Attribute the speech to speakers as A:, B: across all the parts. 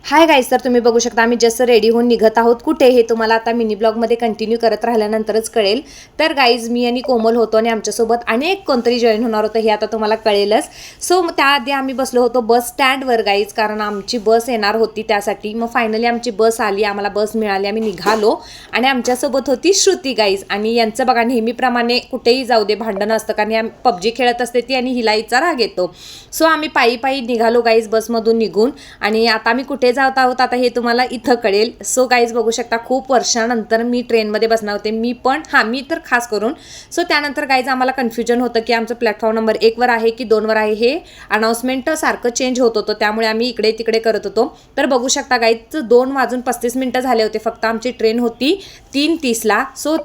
A: Hi guys, तर तुम्ही बघू शकता आम्ही जस्ट रेडी होऊन निघत आहोत. कुठे हे तुम्हाला आता मिनी ब्लॉगमध्ये कंटिन्यू करत राहिल्यानंतरच कळेल. तर गाईज मी आणि कोमल होतो आणि आमच्यासोबत अनेक कोणतरी जॉईन होणार होतं हे आता तुम्हाला कळेलच. सो त्याआधी आम्ही बसलो होतो बस स्टँडवर गाईज, कारण आमची बस येणार होती त्यासाठी. मग फायनली आमची बस आली, आम्हाला बस मिळाली, आम्ही निघालो आणि आमच्यासोबत होती श्रुती गाईज. आणि यांचं बघा नेहमीप्रमाणे कुठेही जाऊ दे भांडण असतं, कारण या पबजी खेळत असते ती आणि हिला हिचा राग येतो. सो आम्ही पायी पायी निघालो गाईज बसमधून निघून. आणि आता आम्ही कुठे जात आहोत आता हे तुम्हाला इथं कळेल. सो गाईज बघू शकता खूप वर्षानंतर मी ट्रेनमध्ये बसणार होते. मी तर खास करून. सो त्यानंतर गाईज आम्हाला कन्फ्युजन होतं की आमचं प्लॅटफॉर्म नंबर 1वर आहे की 2वर आहे, हे अनाउन्समेंट सारखं चेंज होत होतं, त्यामुळे आम्ही इकडे तिकडे करत होतो. तर बघू शकता गाईज 2:35 झाले होते, फक्त आमची ट्रेन होती 3:30ला. सो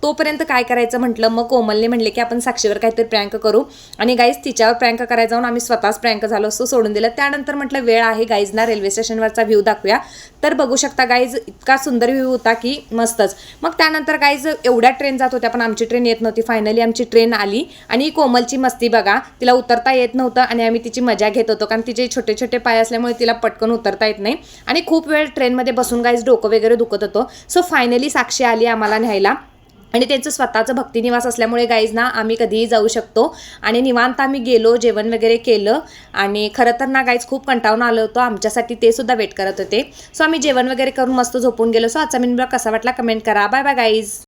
A: तोपर्यंत काय करायचं म्हटलं, मग कोमलने म्हणले की आपण साक्षीवर काहीतरी प्रँक करू. आणि गाईज तिच्यावर प्रँक करायला जाऊन आम्ही स्वतःच प्रँक झालो, असं सोडून दिलं. त्यानंतर म्हटलं वेळ आहे गाईज ना रेल्वे स्टेशनवरचा व्ह्यू दाखवूया. तर बघू शकता गाईज इतका सुंदर व्ह्यू होता की मस्तच. मग त्यानंतर गाईज एवढ्या ट्रेन जात होत्या पण आमची ट्रेन येत नव्हती. फायनली आमची ट्रेन आली आणि कोमलची मस्ती बघा, तिला उतरता येत नव्हतं आणि आम्ही तिची मजा घेत होतो, कारण तिचे छोटे छोटे पाय असल्यामुळे तिला पटकन उतरता येत नाही. आणि खूप वेळ ट्रेनमध्ये बसून गाईज डोकं वगैरे दुखत होतं. सो फायनली साक्षी आली आम्हाला न्यायला. आणि त्यांचं स्वतःचं भक्तिनिवास असल्यामुळे गाईज ना आम्ही कधीही जाऊ शकतो. आणि निवांत आम्ही गेलो, जेवण वगैरे केलं. आणि खरं तर ना गाईज खूप कंटाळून आलं होतं, आमच्यासाठी ते सुद्धा वेट करत होते. सो आम्ही जेवण वगैरे करून मस्त झोपून गेलो. सो आजचा मिनी ब्लॉग कसा वाटला कमेंट करा. Bye bye guys.